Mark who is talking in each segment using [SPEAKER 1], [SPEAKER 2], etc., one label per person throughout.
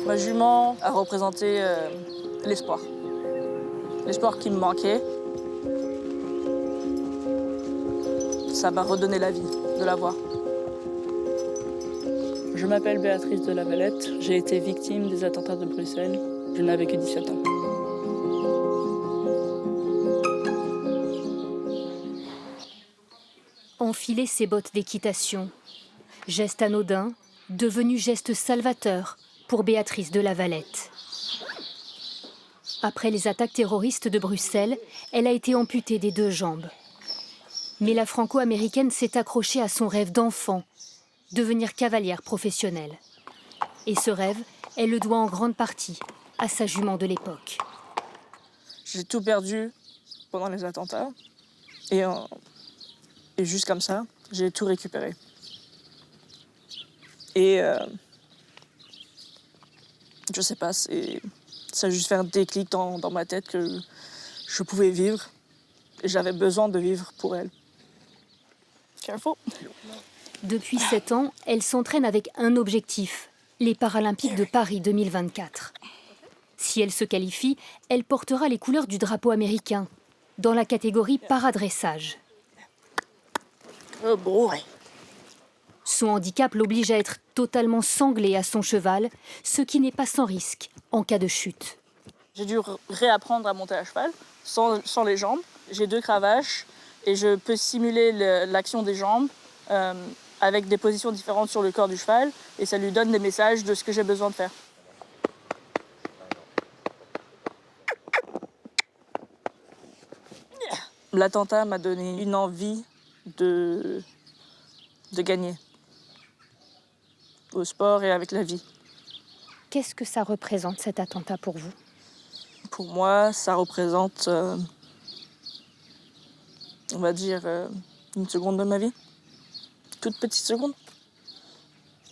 [SPEAKER 1] Ma jument a représenté l'espoir. L'espoir qui me manquait. Ça m'a redonné la vie de la voir. Je m'appelle Béatrice de Lavalette. J'ai été victime des attentats de Bruxelles. Je n'avais que 17 ans.
[SPEAKER 2] Enfiler ses bottes d'équitation. Geste anodin, devenu geste salvateur pour Béatrice de Lavalette. Après les attaques terroristes de Bruxelles, elle a été amputée des 2 jambes. Mais la franco-américaine s'est accrochée à son rêve d'enfant, devenir cavalière professionnelle. Et ce rêve, elle le doit en grande partie à sa jument de l'époque.
[SPEAKER 1] J'ai tout perdu pendant les attentats. Et juste comme ça, j'ai tout récupéré. Et je sais pas, ça a juste fait un déclic dans ma tête que je pouvais vivre. Et j'avais besoin de vivre pour elle. Careful.
[SPEAKER 2] Depuis 7 ans, elle s'entraîne avec un objectif, les Paralympiques de Paris 2024. Si elle se qualifie, elle portera les couleurs du drapeau américain, dans la catégorie paradressage.
[SPEAKER 1] Oh boy.
[SPEAKER 2] Son handicap l'oblige à être totalement sanglée à son cheval, ce qui n'est pas sans risque en cas de chute.
[SPEAKER 1] J'ai dû réapprendre à monter à cheval sans les jambes. J'ai 2 cravaches et je peux simuler l'action des jambes avec des positions différentes sur le corps du cheval et ça lui donne des messages de ce que j'ai besoin de faire. L'attentat m'a donné une envie de gagner au sport et avec la vie.
[SPEAKER 2] Qu'est-ce que ça représente, cet attentat, pour vous?
[SPEAKER 1] Pour moi, ça représente, on va dire, une seconde de ma vie. Toute petite seconde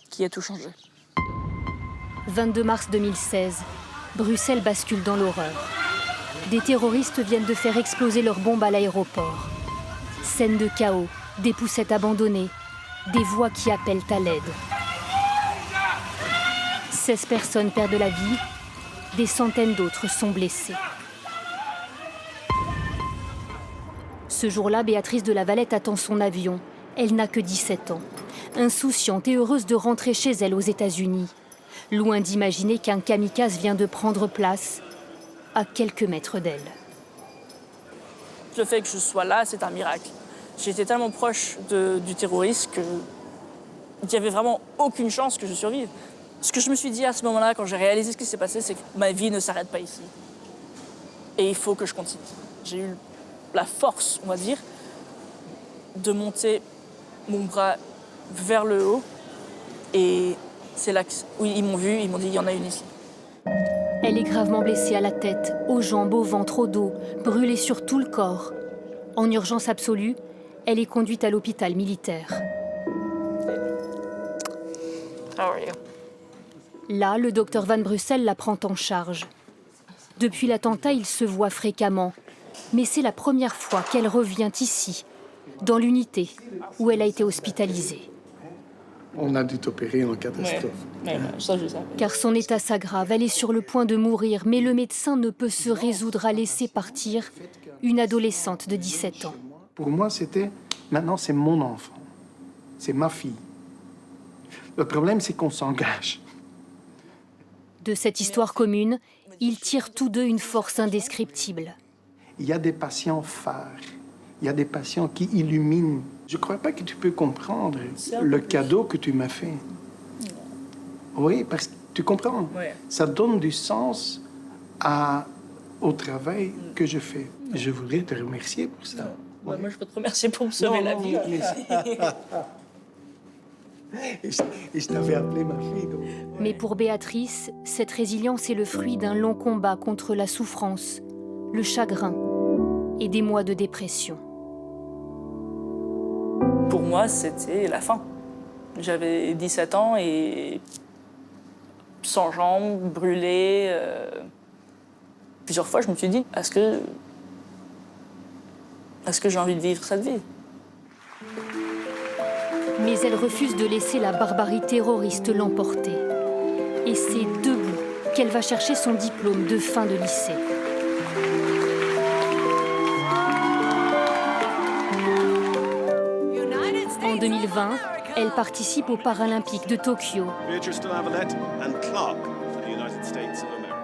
[SPEAKER 1] qui a tout changé.
[SPEAKER 2] 22 mars 2016, Bruxelles bascule dans l'horreur. Des terroristes viennent de faire exploser leurs bombes à l'aéroport. Scène de chaos, des poussettes abandonnées, des voix qui appellent à l'aide. 16 personnes perdent la vie, des centaines d'autres sont blessées. Ce jour-là, Béatrice de Lavalette attend son avion. Elle n'a que 17 ans. Insouciante et heureuse de rentrer chez elle aux États-Unis. Loin d'imaginer qu'un kamikaze vient de prendre place à quelques mètres d'elle.
[SPEAKER 1] Le fait que je sois là, c'est un miracle. J'étais tellement proche du terroriste qu'il n'y avait vraiment aucune chance que je survive. Ce que je me suis dit à ce moment-là, quand j'ai réalisé ce qui s'est passé, c'est que ma vie ne s'arrête pas ici. Et il faut que je continue. J'ai eu la force, on va dire, de monter mon bras vers le haut. Et c'est là où ils m'ont vu, ils m'ont dit, il y en a une ici.
[SPEAKER 2] Elle est gravement blessée à la tête, aux jambes, au ventre, au dos, brûlée sur tout le corps. En urgence absolue, elle est conduite à l'hôpital militaire.
[SPEAKER 1] How are you?
[SPEAKER 2] Là, le docteur Van Brussel la prend en charge. Depuis l'attentat, il se voit fréquemment. Mais c'est la première fois qu'elle revient ici, dans l'unité où elle a été hospitalisée.
[SPEAKER 3] On a dû t'opérer en catastrophe.
[SPEAKER 1] Ouais, ça, je savais.
[SPEAKER 2] Car son état s'aggrave, elle est sur le point de mourir, mais le médecin ne peut se résoudre à laisser partir une adolescente de 17 ans.
[SPEAKER 3] Pour moi, maintenant c'est mon enfant. C'est ma fille. Le problème, c'est qu'on s'engage.
[SPEAKER 2] De cette histoire commune, ils tirent tous deux une force indescriptible.
[SPEAKER 3] Il y a des patients phares. Il y a des patients qui illuminent. Je ne crois pas que tu peux comprendre le cadeau que tu m'as fait. Oui, parce que tu comprends.
[SPEAKER 1] Ouais.
[SPEAKER 3] Ça donne du sens au travail que je fais. Je voudrais te remercier pour ça.
[SPEAKER 1] Ouais, moi, je peux te remercier pour me sauver la vie.
[SPEAKER 3] Et je t'avais appelé ma fille. Donc.
[SPEAKER 2] Mais pour Béatrice, cette résilience est le fruit d'un long combat contre la souffrance, le chagrin et des mois de dépression.
[SPEAKER 1] Pour moi, c'était la fin. J'avais 17 ans et sans jambes, brûlée. Plusieurs fois, je me suis dit, est-ce que j'ai envie de vivre cette vie?
[SPEAKER 2] Mais elle refuse de laisser la barbarie terroriste l'emporter. Et c'est debout qu'elle va chercher son diplôme de fin de lycée. En 2020, elle participe aux Paralympiques de Tokyo.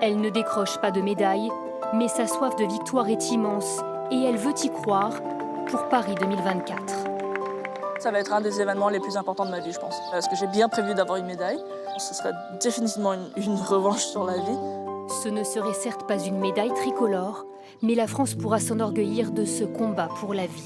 [SPEAKER 2] Elle ne décroche pas de médaille, mais sa soif de victoire est immense et elle veut y croire pour Paris 2024.
[SPEAKER 1] Ça va être un des événements les plus importants de ma vie, je pense. Parce que j'ai bien prévu d'avoir une médaille. Ce serait définitivement une revanche sur la vie.
[SPEAKER 2] Ce ne serait certes pas une médaille tricolore, mais la France pourra s'enorgueillir de ce combat pour la vie.